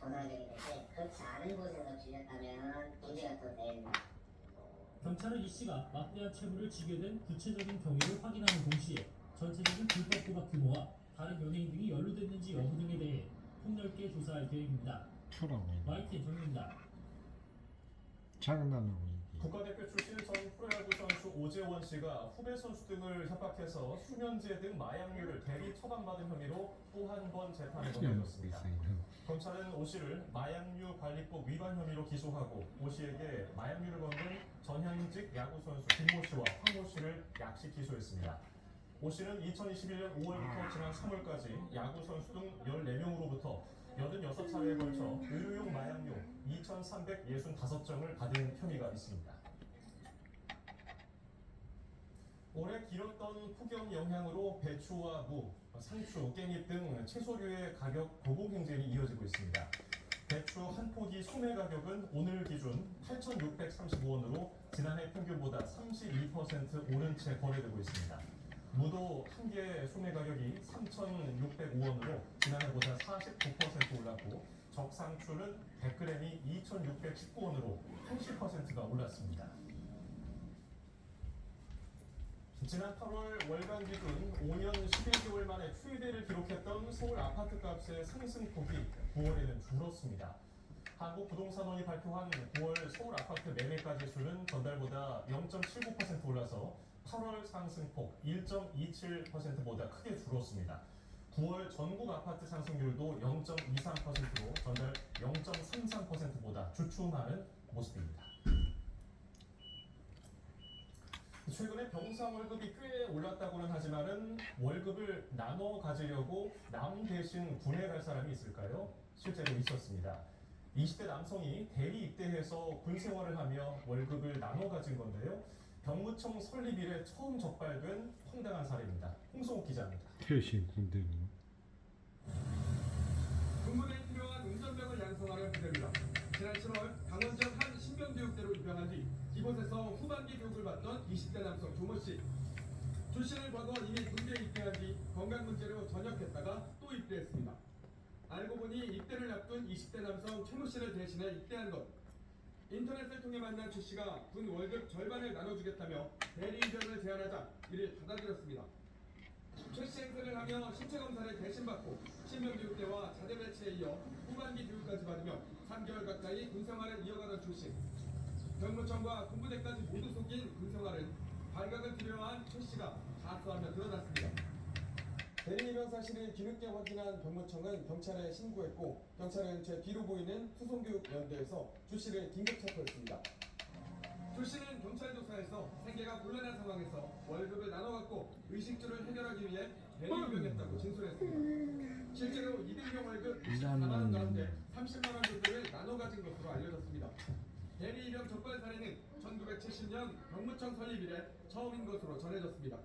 도달되게 되는데 그렇지 않은 곳에서 빌렸다면 문제가 더 됩니다. 경찰은 이 씨가 막대한 채무를 지게 된 구체적인 경위를 확인하는 동시에 전체적인 불법 도박 규모와 다른 연예인 등이 연루됐는지 여부 등에 대해 폭넓게 조사할 계획입니다. YTN 정입니다. 장난하고 얘기. 국가대표 출신 전 프로야구 선수 오재원 씨가 후배 선수 등을 협박해서 수면제 등 마약류를 대리 처방받은 혐의로 또 한 번 재판에 넘겨졌습니다. 검찰은 오 씨를 마약류 관리법 위반 혐의로 기소하고 오 씨에게 마약류를 건넨 전현직 야구 선수 김모 씨와 황모 씨를 약식 기소했습니다. 오 씨는 2021년 5월부터 지난 3월까지 야구 선수 등 14명으로부터 86차례에 걸쳐 의료용 마약류 2,365정을 받은 혐의가 있습니다. 올해 길었던 폭염 영향으로 배추와 무, 상추, 깻잎 등 채소류의 가격 보복 행진이 이어지고 있습니다. 배추 한 포기 소매 가격은 오늘 기준 8,635원으로 지난해 평균보다 32% 오른 채 거래되고 있습니다. 무도 한 개 소매 가격이 3,605원으로 지난해보다 49% 올랐고 적상추는 100g이 2,619원으로 80%가 올랐습니다. 지난 8월 월간 기준 5년 11개월 만에 최대를 기록했던 서울 아파트값의 상승폭이 9월에는 줄었습니다. 한국부동산원이 발표한 9월 서울 아파트 매매가 지수는 전달보다 0.79% 올라서 8월 상승폭 1.27%보다 크게 줄었습니다. 9월 전국 아파트 상승률도 0.23%로 전달 0.33%보다 주춤하는 모습입니다. 최근에 병사 월급이 꽤 올랐다고는 하지만은 월급을 나눠 가지려고 남 대신 군에 갈 사람이 있을까요? 실제로 있었습니다. 20대 남성이 대리 입대해서 군 생활을 하며 월급을 나눠 가진 건데요. 병무청 설립 이래 처음 적발된 황당한 사례입니다. 홍성욱 기자입니다. 대신 군대는 군부대에 필요한 운전병을 양성하는 부대입니다. 지난 7월 강원전 한 신병교육대로 입양한 뒤 이곳에서 후반기 교육을 받던 20대 남성 조모 씨. 조 씨는 과거 이미 군대에 입대한 뒤 건강 문제로 전역했다가 또 입대했습니다. 알고 보니 입대를 앞둔 20대 남성 최모 씨를 대신해 입대한 것. 인터넷을 통해 만난 최 씨가 군 월급 절반을 나눠주겠다며 대리 입영을 제안하자 이를 받아들였습니다. 최 씨 행세를 하며 신체 검사를 대신 받고 신병교육 때와 자대 배치에 이어 후반기 교육까지 받으며 3개월 가까이 군생활을 이어가던 최 씨. 병무청과 군부대까지 모두 속인 군생활은 발각을 두려워한 최 씨가 자수하며 드러났습니다. 대리 입영 사실을 뒤늦게 확인한 병무청은 경찰에 신고했고 경찰은 제 뒤로 보이는 후송교육연대에서 조 씨를 긴급 체포했습니다. 조 씨는 경찰 조사에서 생계가 곤란한 상황에서 월급을 나눠 갖고 의식주를 해결하기 위해 대리 입영했다고 진술했습니다. 실제로 이등병 월급 24만 원 가운데 30만 원 정도를 나눠 가진 것으로 알려졌습니다. 대리 입영 적발 사례는 1970년 병무청 설립 이래 처음인 것으로 전해졌습니다.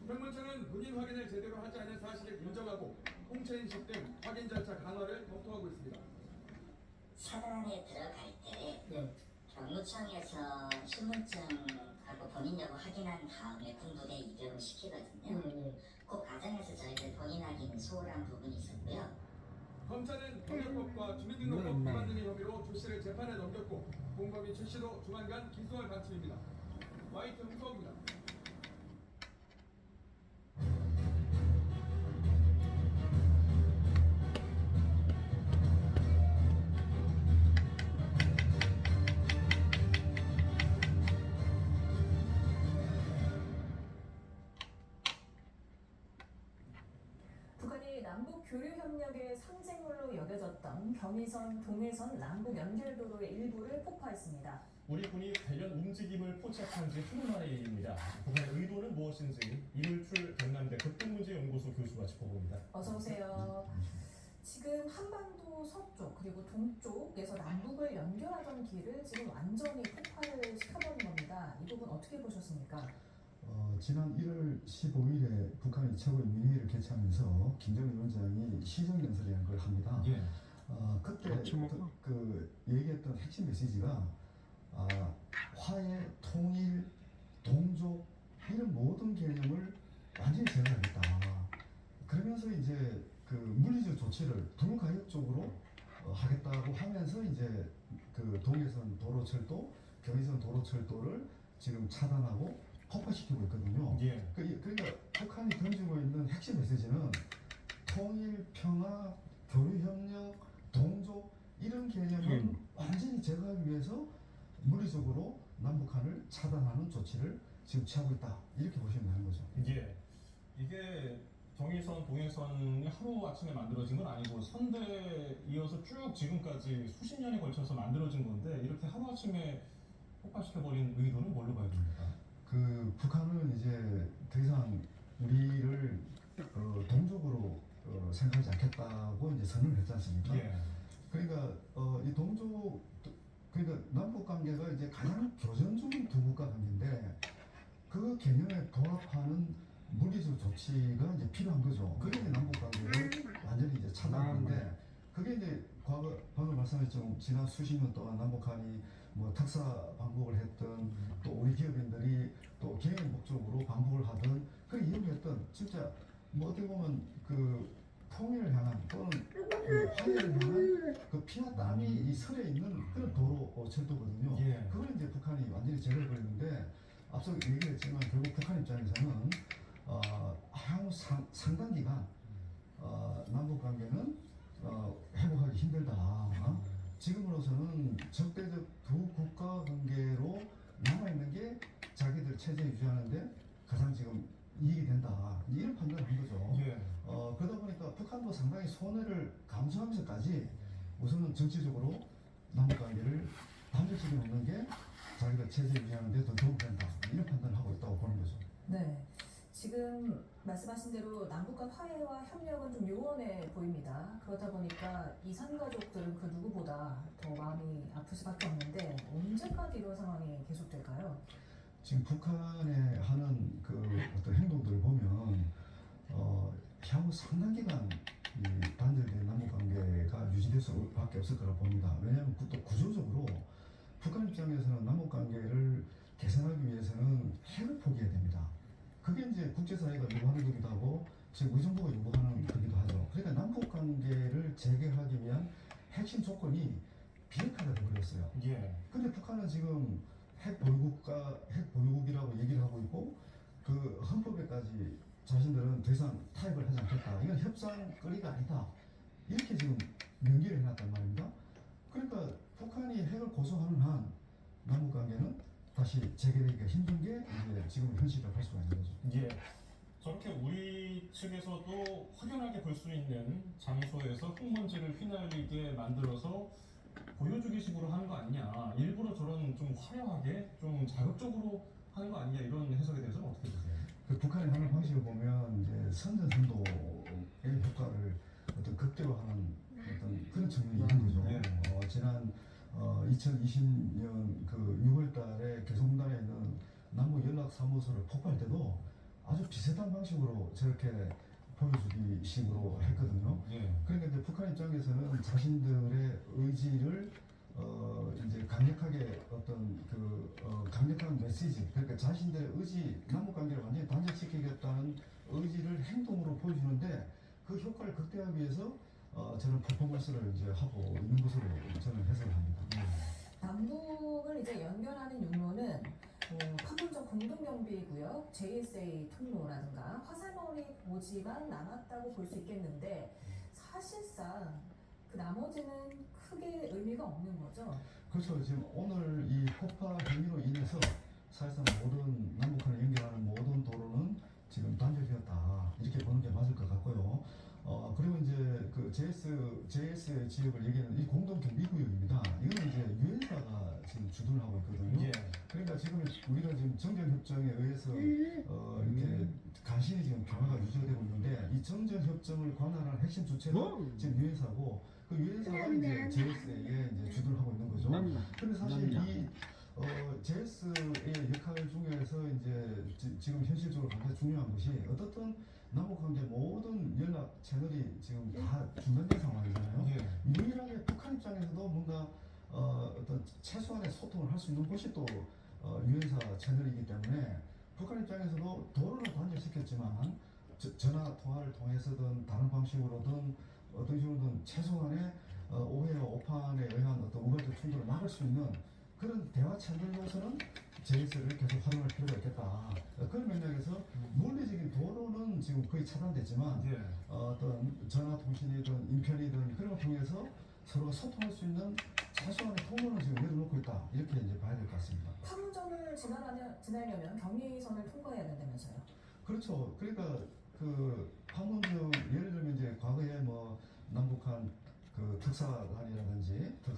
병무청은 본인 확인을 제대로 하지 않은 사실을 인정하고 홍채 인식 등 확인 절차 강화를 검토하고 있습니다. 사단에 들어갈 때 병무청에서 신분증하고 본인 여부 확인한 다음에 군부대에 입영을 시키거든요. 그 과정에서 저희들 본인 확인 소홀한 부분이 있었고요. 검찰은 병역법과 주민등록법 위반 등의 혐의로 조 씨를 재판에 넘겼고 공범인 최 씨도 조만간 기소할 방침입니다. YT 홍성입니다. 북한이 남북 교류 협력의 상징물로 여겨졌던 경의선, 동해선 남북 연결도로의 일부를 폭파했습니다. 우리 군이 관련 움직임을 포착한 지 하루 만의 일입니다. 북한의 의도는 무엇인지 이물출 경남대 극동문제연구소 교수가 짚어봅니다. 어서 오세요. 지금 한반도 서쪽 그리고 동쪽에서 남북을 연결하던 길을 지금 완전히 폭파를 시켜버린 겁니다. 이 부분 어떻게 보셨습니까? 지난 1월 15일에 북한이 최고인민회의를 개최하면서 김정일 위원장이 시정연설이라는 걸 합니다. 예. 그때 먹어? 그 얘기했던 핵심 메시지가 화해, 통일, 동족 이런 모든 개념을 완전히 제거하겠다. 그러면서 이제 그 물리적 조치를 불가역적으로 하겠다고 하면서 이제 그 동해선 도로철도, 경의선 도로철도를 지금 차단하고 폭파시키고 있거든요. 예. 그러니까 북한이 던지고 있는 핵심 메시지는 통일, 평화, 교류협력, 동조 이런 개념을 완전히 제거하기 위해서 물리적으로 남북한을 차단하는 조치를 지금 취하고 있다 이렇게 보시면 되는 거죠. 예. 이게 경의선, 동해선이 하루 아침에 만들어진 건 아니고 선대에 이어서 쭉 지금까지 수십 년에 걸쳐서 만들어진 건데 이렇게 하루 아침에 폭파시켜버린 의도는 뭘로 봐야 됩니까? 그 북한은 이제 더 이상 우리를 동족으로 생각하지 않겠다고 이제 선언을 했지 않습니까? 예. 그러니까 이 동족 그러니까 남북 관계가 이제 가장 교전 중인 두 국가 관계인데 그 개념에 부합하는 물리적 조치가 이제 필요한 거죠. 그게 이제 남북 관계를 완전히 이제 차단하는데 그게 이제 과거 방금 말씀했죠. 지난 수십 년 동안 남북한이 뭐 특사 방북을 했던 또 우리 기업인들이 또 경영 목적으로 방북을 하던 그 이유를 했던 진짜 뭐 어떻게 보면 그 통일을 향한 또는 그 화해를 향한 그 피와 땀이 이 설에 있는 그런 도로 철도거든요. 예. 그걸 이제 북한이 완전히 제거해버리는데 앞서 얘기했지만 결국 북한 입장에서는 향후 상당 기간 남북 관계는 회복하기 힘들다. 지금으로서는 적대적 두 국가 관계로 남아있는 게 자기들 체제 유지하는데 가장 지금 이익이 된다. 이런 판단을 한 거죠. 예. 그러다 보니까 북한도 상당히 손해를 감수하면서까지 우선은 정치적으로 남북 관계를 단절시켜 놓는 게 자기가 체제 유지하는 데 더 도움이 된다. 이런 판단을 하고 있다고 보는 거죠. 네. 지금 말씀하신 대로 남북 간 화해와 협력은 좀 요원해 보입니다. 그러다 보니까 이 삼가족들은 그 누구보다 더 마음이 아플 수밖에 없는데 언제까지 이런 상황이 계속될까요? 지금 북한의 하는 그 어떤 행동들을 보면 향후 상당 기간 이 단절된 남북 관계가 유지될 수밖에 없을 거라 봅니다. 왜냐하면 또 구조적으로 북한 입장에서는 남북 관계를 개선하기 위해서는 핵을 포기해야 됩니다. 그게 이제 국제사회가 요구하는 거기도 하고 지금 우리 정부가 요구하는 거기도 하죠. 그러니까 남북 관계를 재개하기 위한 핵심 조건이 비핵화가 되어버렸어요. 예. 근데 북한은 지금 핵 보유국이라고 얘기를 하고 있고 그 헌법에까지 자신들은 더 이상 타협을 하지 않겠다. 이건 협상거리가 아니다. 이렇게 지금 명기를 해놨단 말입니다. 그러니까 북한이 핵을 고수하는 한 남북 관계는 다시 재개되기가 힘든 게 이제 지금 현실이라고 할 수가 있는 거죠. 예. 저렇게 우리 측에서도 확연하게 볼 수 있는 장소에서 흙먼지를 휘날리게 만들어서 보여주기 식으로 하는 거 아니냐. 일부러 저런 좀 화려하게 좀 자극적으로 하는 거 아니냐. 이런 해석에 대해서는 어떻게 보세요? 그 북한이 하는 방식을 보면 이제 선전선도의 효과를 어떤 극대화하는 어떤 그런 측면이 있는 거죠. 예. 지난 2020년 그 6월달에 개성공단에 있는 남북 연락사무소를 폭파할 때도 아주 비슷한 방식으로 저렇게 보여주기 식으로 했거든요. 예. 그러니까 이제 북한 입장에서는 자신들의 의지를 이제 강력하게 어떤 강력한 메시지, 그러니까 자신들의 의지, 남북 관계를 완전히 단절시키겠다는 의지를 행동으로 보여주는데 그 효과를 극대화하기 위해서 저는 퍼포먼스를 이제 하고 있는 것으로 저는 해석을 합니다. 남북을 이제 연결하는 육로는 판문점 공동경비구역, JSA 통로라든가 화살머리 고지만 남았다고 볼 수 있겠는데 사실상 그 나머지는 크게 의미가 없는 거죠. 그렇죠. 지금 오늘 이 폭파 행위로 인해서 사실상 모든 남북한을 연결하는 모든 도로는 지금 단절되었다. 이렇게 보는 게 맞을 것 같고요. 그리고 이제 그 JS 지역을 얘기하는 이 공동 경비구역입니다. 이거는 이제 유엔사가 지금 주둔을 하고 있거든요. 예. 그러니까 지금 우리가 지금 정전협정에 의해서 이렇게 간신히 지금 평화가 유지되고 있는데 이 정전협정을 관할하는 핵심 주체가 지금 유엔사고 그 유엔사가 이제 JS에 이제 주둔을 하고 있는 거죠. 근데 사실 이 JS의 역할 중에서 이제 지금 현실적으로 가장 중요한 것이 어떻든 남북관계 모든 연락 채널이 지금 다 중단된 상황이잖아요. 예. 유일하게 북한 입장에서도 뭔가 어떤 최소한의 소통을 할 수 있는 곳이 또 유엔사 채널이기 때문에 북한 입장에서도 도로는 단절시켰지만 전화 통화를 통해서든 다른 방식으로든 어떤 식으로든 최소한의 오해와 오판에 의한 어떤 우발적 충돌을 막을 수 있는 그런 대화 채널로서는 JS를 계속 활용할 필요가 있겠다. 그런 맥락에서 물리적인 도로는 지금 거의 차단됐지만 예. 어떤 전화 통신이든 인편이든 그런 걸 통해서 서로가 소통할 수 있는 사소한 통로는 지금 내려놓고 있다. 이렇게 이제 봐야 될 것 같습니다. 판문점을 지나려면 경의선을 통과해야 된다면서요? 그렇죠. 그러니까 그 판문점 예를 들면 이제 과거에 뭐 남북한 그 특사단이라든지 또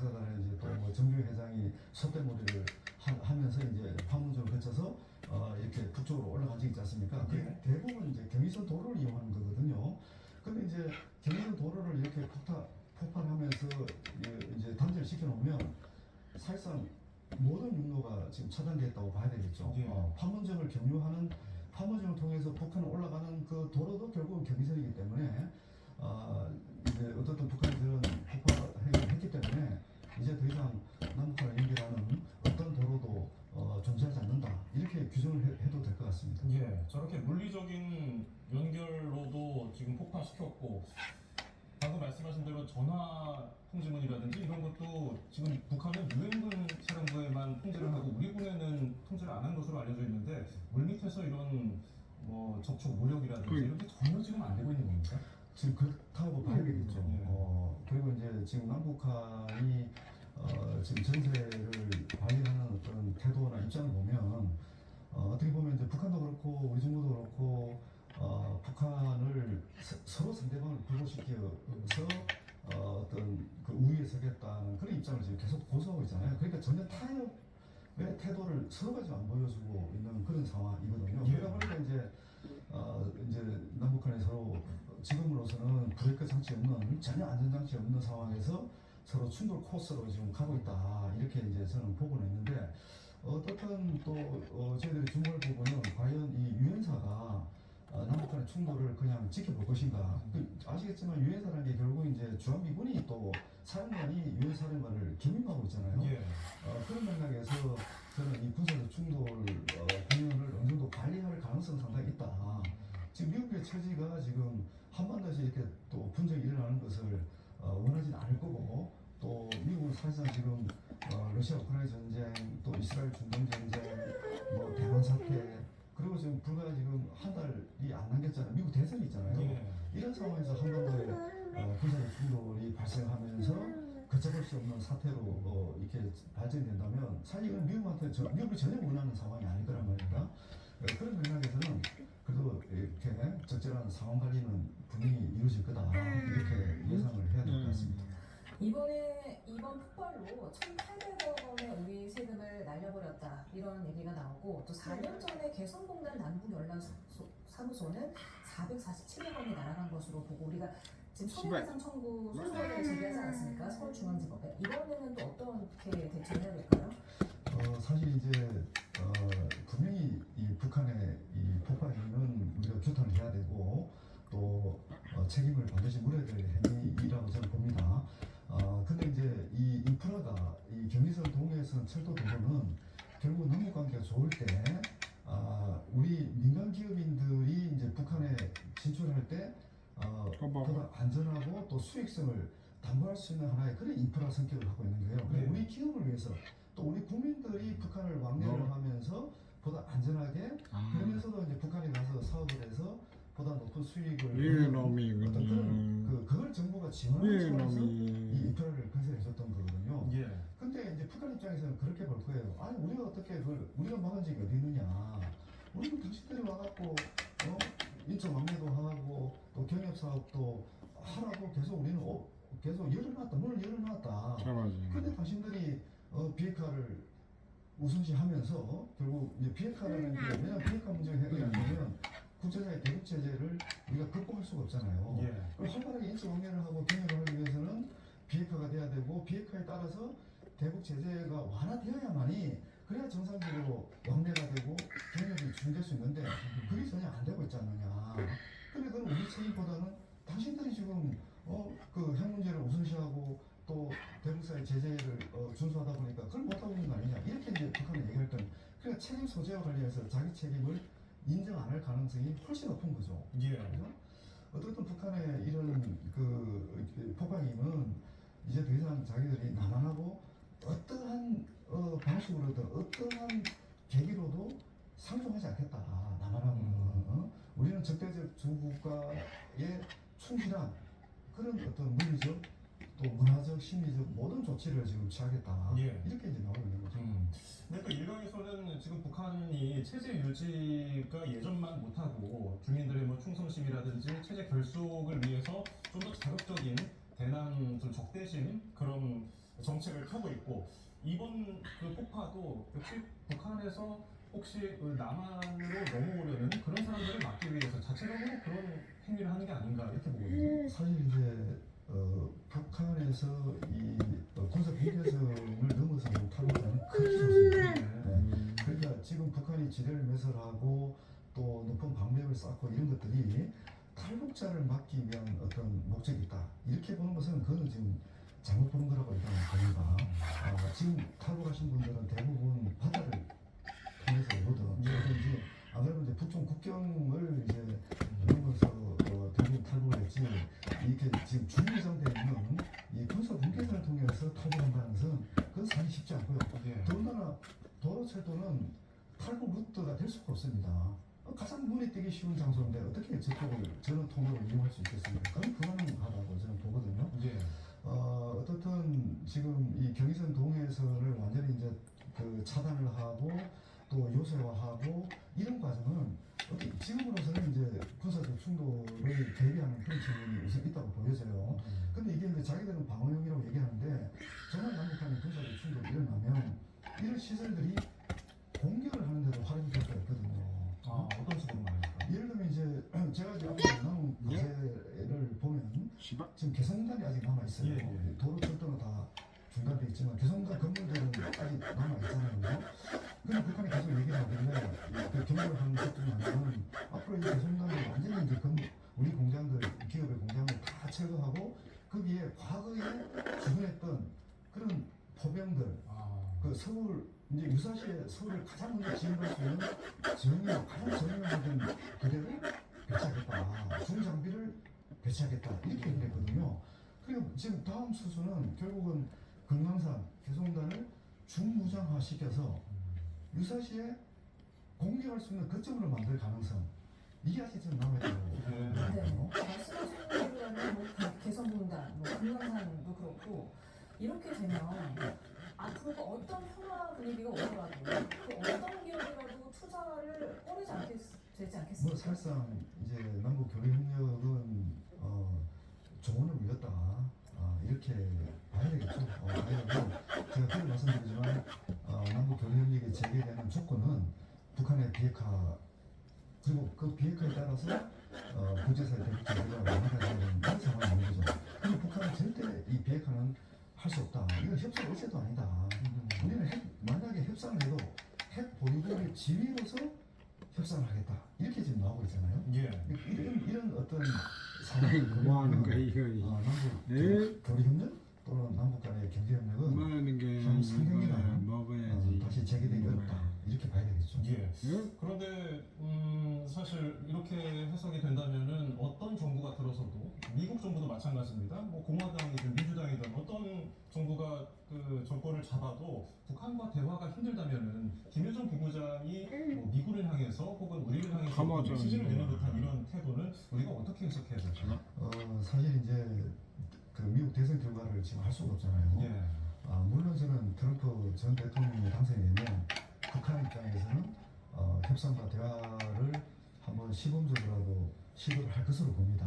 뭐 정규 회장이 속대몰이를 하면서 이제 판문점을 거쳐서 이렇게 북쪽으로 올라간 적이 있지 않습니까? 그게 대부분 이제 경의선 도로를 이용하는 거거든요. 근데 이제 경의선 도로를 이렇게 폭발하면서 이제 단절을 시켜놓으면 사실상 모든 육로가 지금 차단됐다고 봐야 되겠죠. 예. 판문점을 경유하는 판문점을 통해서 북한에 올라가는 그 도로도 결국은 경의선이기 때문에 이제 어떻든 북한이 그런 폭발을 했기 때문에 이제 더 이상 남북한을 연결하는 어떤 도로도 존재하지 않는다. 이렇게 규정을 해도 될 것 같습니다. 예, 저렇게 물리적인 연결로도 지금 폭파시켰고 방금 말씀하신 대로 전화 통지문이라든지 이런 것도 지금 북한은 유엔군 사령부에만 통지를 하고 우리 군에는 통지를 안 한 것으로 알려져 있는데 물밑에서 이런 뭐 접촉 노력이라든지 이런 게 전혀 지금 안 되고 있는 겁니까? 지금 그렇다고 봐야 되겠죠. 예. 그리고 이제 지금 남북한이 지금 전세를 발휘하는 어떤 태도나 입장을 보면 어떻게 보면 이제 북한도 그렇고 우리 정부도 그렇고 북한을 서로 상대방을 불고시켜서 어떤 그 우위에 서겠다는 그런 입장을 지금 계속 고수하고 있잖아요. 그러니까 전혀 타협의 태도를 서로가 지금 안 보여주고 있는 그런 상황이거든요. 예. 그러다 보니까 이제 남북한이 서로 지금으로서는 브레이크 장치 없는 전혀 안전 장치 없는 상황에서 서로 충돌 코스로 지금 가고 있다. 이렇게 이제 저는 보고는 있는데 어떻든 또 저희들이 주목할 부분은 과연 이 유엔사가 남북한의 충돌을 그냥 지켜볼 것인가. 아시겠지만 유엔사라는 게 결국 이제 주한미군이 또 사령관이 유엔 사령관을 겸임하고 있잖아요. 예. 그런 맥락에서 저는 이 군사적 충돌 국면을 어느 정도 관리할 가능성은 상당히 있다. 지금 미국의 처지가 지금 한반도에서 이렇게 또 분쟁이 일어나는 것을 원하지는 않을 거고 또 미국은 사실상 지금 러시아 우크라이나 전쟁 또 이스라엘 중동 전쟁 뭐 대만 사태 그리고 지금 불과 지금 한 달이 안 남겼잖아요. 미국 대선이 있잖아요. 예. 이런 상황에서 한반도에 군사적 충돌이 발생하면서 걷잡을 수 없는 사태로 이렇게 발전된다면 사실 이건 미국이 전혀 원하는 상황이 아닐 거란 말입니다. 그런 맥락에서는 그래도 이렇게 적절한 상황 관리는 분명히 이루어질 거다 이렇게 예상을 해야 될 것 같습니다. 이번 폭발로 1,800억 원의 우리 세금을 날려버렸다 이런 얘기가 나오고 또 4년 전에 개성공단 남북연락사무소는 447억 원이 날아간 것으로 보고 우리가 지금 손해배상 청구 소송을 제기하지 않았습니까? 서울중앙지법에 이번에는 또 어떻게 대처해야 될까요? 사실 이제 분명히 이 북한의 이 폭발 행위는 우리가 규탄을 해야 되고 또 책임을 반드시 물어야 될 행위라고 저는 봅니다. 근데 이제 이 인프라가 이 경의선 동해선 철도 도로는 결국 남북 관계가 좋을 때 우리 민간 기업인들이 이제 북한에 진출할 때 보다 안전하고 또 수익성을 담보할 수 있는 하나의 그런 인프라 성격을 갖고 있는 거예요. 그래서 우리 기업을 위해서 또 우리 국민들이 북한을 왕래를 하면서 보다 안전하게 그러면서도 이제 북한에 가서 사업을 해서 보다 높은 수익을 어떤 그런 그걸 정부가 지원하는 차원에서 이 인프라를 건설해줬던 거거든요. 예. 근데 이제 북한 입장에서는 그렇게 볼 거예요. 아니 우리가 어떻게 우리가 막은 적이 어디 있느냐? 우리는 당신들이 와갖고 인적 왕래도 하고 또 경협 사업도 하라고 계속 우리는 계속 문을 열어놨다. 근데 당신들이 비핵화를 우선시하면서 결국 이제 비핵화라는 게 왜냐면 비핵화 문제가 해결이 안 되면 국제사회 대북 제재를 우리가 극복할 수가 없잖아요. 예. 그럼 활발하게 인적 왕래를 하고 경협을 하기 위해서는 비핵화가 돼야 되고 비핵화에 따라서 대북 제재가 완화되어야만이 그래야 정상적으로 왕래가 되고 경협이 준될 수 있는데 그게 전혀 안 되고 있지 않느냐. 근데 그건 우리 책임보다는 당신들이 지금 그 핵 문제를 우선시하고 또 대북사의 제재를 준수하다 보니까 그걸 못하고 있는 거 아니냐 이렇게 이제 북한이 얘기할 때는 그러니까 책임 소재와 관련해서 자기 책임을 인정 안 할 가능성이 훨씬 높은 거죠. 예. 그래서 어쨌든 북한의 이런 그 폭발임은 이제 더 이상 자기들이 남한하고 어떠한 방식으로든 어떠한 계기로도 상종하지 않겠다. 남한하고는 우리는 적대적 주국가에 충실한 그런 어떤 물리적 또 문화적 심리적 모든 조치를 지금 취하겠다. 예. 이렇게 이제 나오고 있는 거죠. 근데 또 일각에서는 지금 북한이 체제 유지가 예전만 못하고 주민들의 뭐 충성심이라든지 체제 결속을 위해서 좀 더 자극적인 대남 좀 적대심 그런 정책을 펴고 있고 이번 그 폭파도 역시 북한에서 혹시 그 남한으로 넘어오려는 그런 사람들을 막기 위해서 자체적으로 그런 행위를 하는 게 아닌가 이렇게 보거든요. 사실 이제 북한에서 이 군사 비대성을 넘어서는 탈북자는 크게 좋습니다. 네. 그러니까 지금 북한이 지뢰를 매설하고 또 높은 방벽을 쌓고 이런 것들이 탈북자를 막기 위한 어떤 목적이 있다. 이렇게 보는 것은 그거는 지금 잘못 보는 거라고 일단 봅니다. 지금 탈북하신 분들은 대부분 바다를 통해서 오든지 안 그러면 이제 북중 국경을 이제 넘어서 대부분 탈북을 했지 이렇게 지금 준비정돼 있는 이 군사 분계선을 통해서 탈북한다는 것은 그건 사실 쉽지 않고요. 예. 더군다나 도로철도는 탈북 루트가 될 수가 없습니다. 가장 눈에 띄기 쉬운 장소인데 어떻게 저쪽을 저런 통로를 이용할 수 있겠습니까? 그건 불가능하다고 저는 보거든요. 예. 어떻든 지금 이 경의선 동해선을 완전히 이제 그 차단을 하고 또 요새화하고 이런 과정은 지금으로서는 이제 군사적 충돌을 대비하는 그런 측면이 우선 있다고 보여져요. 근데 이게 이제 자기들은 방어용이라고 얘기하는데 정말 남북한의 군사적 충돌이 일어나면 이런 시설들이 공격을 하는데도 활용이 될 수가 있거든요. 어떤 식으로 말입니까? 예를 들면 이제 제가 지금 나온 가세를 보면 지금 개성단이 아직 남아 있어요. 예. 도로 철도는 다 중단돼 있지만 개성단 건물들은 아직 남아 있잖아요. 근데 북한이 계속 얘기를 하길래 그 경고를 하는 것 중에 하나는 앞으로 이 개성단이 완전히 이제 우리 공장들 기업의 공장을 다 철거하고 거기에 과거에 주둔했던 그런 포병들 그 서울 이제 유사시에 서울을 가장 먼저 지원할 수 있는 가장 정형화된 부대를 배치하겠다. 중장비를 배치하겠다. 이렇게 얘기를 했거든요. 그리고 지금 다음 수순은 결국은 금강산 개성단을 중무장화 시켜서 유사시에 공격할 수 있는 거점으로 만들 가능성 이게 아직 좀 남아있다고 네. 말씀하신 대로라면 뭐 개성공단, 뭐 금강산도 그렇고 이렇게 되면 앞으로 어떤 평화 분위기가 오더라도 그 어떤 기업이라도 투자를 꺼내지 되지 않겠습니까? 뭐 사실상 이제 남북 교류 협력은 조언을 울렸다 이렇게 봐야 되겠죠. 제가 계속 말씀드리지만 남북 교류 협력이 재개되는 조건은 북한의 비핵화 그리고 그 비핵화에 따라서 국제사회 대북제재가 완화되는 그런 상황이 있는 거죠. 근데 북한은 절대 이 비핵화는 할 수 없다. 이건 협상 의제도 아니다. 우리는 만약에 협상을 해도 핵 보유국의 지위로서 협상을 하겠다. 이렇게 지금 나오고 있잖아요. 예. 이런 어떤 상황이 뭐 하는 거야 이거 남북 네? 교류 협력 또는 남북 간의 경제 협력은 뭐 하는 게 한 3년이나 먹어야지 다시 재개되기 어렵다. 이렇게 봐야 되겠죠. 예. 예? 그런데 사실 이렇게 해석이 된다면은 어떤 정부가 들어서도 미국 정부도 마찬가지입니다. 뭐 공화당이든 민주당이든 어떤 정부가 그 정권을 잡아도 북한과 대화가 힘들다면은 김여정 부부장이 뭐 미국을 향해서 혹은 우리를 향해서 가마죠. 지지를 내는 듯한 이런 태도는 우리가 어떻게 해석해야 될까요? 사실 이제 그 미국 대선 결과를 지금 할 수가 없잖아요. 예. 물론 저는 트럼프 전 대통령이 당선이 되면 북한 입장에서는 협상과 대화를 한번 시범적으로라도 시도를 할 것으로 봅니다.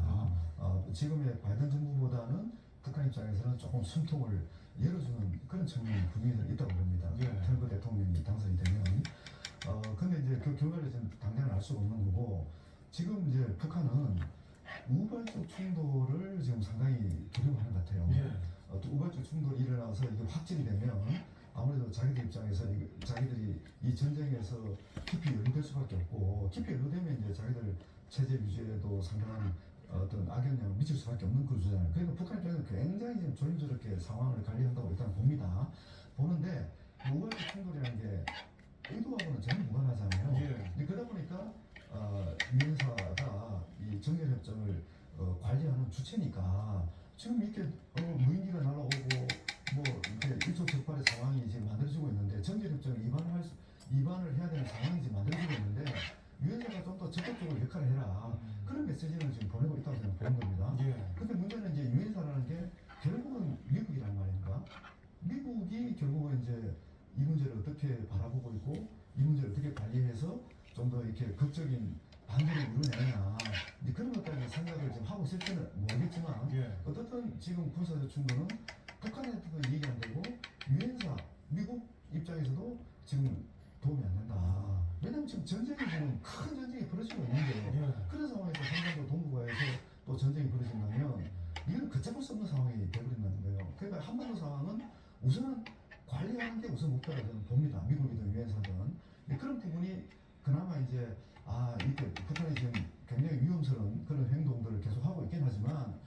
지금의 바이든 정부보다는 북한 입장에서는 조금 숨통을 열어주는 그런 측면이 분명히 있다고 봅니다. 예. 트럼프 대통령이 당선이 되면. 근데 이제 그 결과를 지금 당장은 알 수가 없는 거고 지금 이제 북한은 우발적 충돌을 지금 상당히 두려워하는 것 같아요. 예. 우발적 충돌이 일어나서 이게 확진이 되면 아무래도 자기들 입장에서 자기들이 이 전쟁에서 깊이 연루될 수밖에 없고 깊이 연루되면 이제 자기들 체제 유지에도 상당한 어떤 악영향을 미칠 수밖에 없는 구조잖아요. 그러니까 북한 입장에서 굉장히 지금 조심스럽게 상황을 관리한다고 일단 봅니다. 보는데 우발적 충돌이라는 게 의도하고는 전혀 무관하잖아요. 예. 그러다 보니까 유엔사가 이 정전협정을 관리하는 주체니까 지금 이렇게 무인기가 날아오고 뭐 이렇게 일촉즉발의 상황이 지금 만들어지고 있는데 정제협정 위반을 해야 되는 상황이 지금 만들어지고 있는데 유엔사가 좀 더 적극적으로 역할을 해라 그런 메시지를 지금 보내고 있다고 저는 보는 겁니다. 근데 문제는 이제 유엔사라는 게 결국은 미국이란 말입니다. 미국이 결국은 이제 이 문제를 어떻게 바라보고 있고 이 문제를 어떻게 관리해서 좀 더 이렇게 극적인 반대를 이루내느냐 이제 그런 것까지 생각을 지금 하고 있을지는 모르겠지만 어떻든 지금 군사적 충돌은 북한한테도 얘기 안 되고 유엔사 미국 입장에서도 지금 도움이 안 된다. 왜냐면 지금 전쟁이 지금 큰 전쟁이 벌어지고 있는데 그런 상황에서 한반도 동북아에서 또 전쟁이 벌어진다면 이건 걷잡을 수 없는 상황이 되어버린다는 거예요. 그러니까 한반도 상황은 우선은 관리하는 게 우선 목표라고 저는 봅니다. 미국이든 유엔사든. 그런 부분이 그나마 이제 이렇게 북한이 지금 굉장히 위험스러운 그런 행동들을 계속 하고 있긴 하지만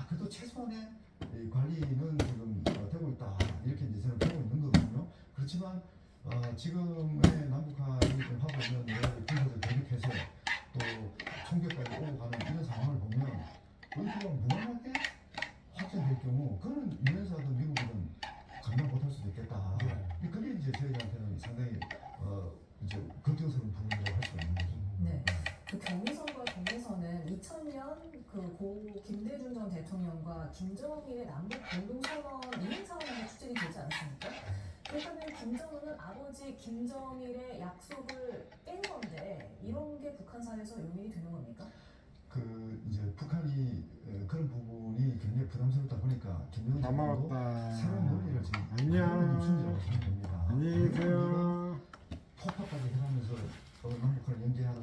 그래도 최소한의 이 관리는 지금 되고 있다 이렇게 이제 저는 보고 있는 거거든요. 그렇지만 지금의 남북한이 지금 하고 있는 군사적 대립해서 또 총격까지 오고 가는 이런 상황을 보면 의도가 무한하게 확전될 경우 그는 유엔사든 미국이든 감당 못할 수도 있겠다. 그게 이제 저희한테는 상당히 이제 걱정스러운 부분이라고 할 수가 있는 거죠. 네. 그 경의선과 동해선은 2000년 그 고 김대중 전 대통령과 김정일의 남북 공동선언 이행 차원에서 추진이 되지 않았습니까? 그렇다면 김정은은 아버지 김정일의 약속을 깬 건데 이런 게 북한산에서 용인이 되는 겁니까? 이제 북한이 그런 부분이 굉장히 부담스럽다 보니까 김정은 정부도 새로운 논리를 지금 안녕. 입순이라고 생각됩니다. 안녕히 계세요. 폭파까지 해가면서 남북한을 연계하는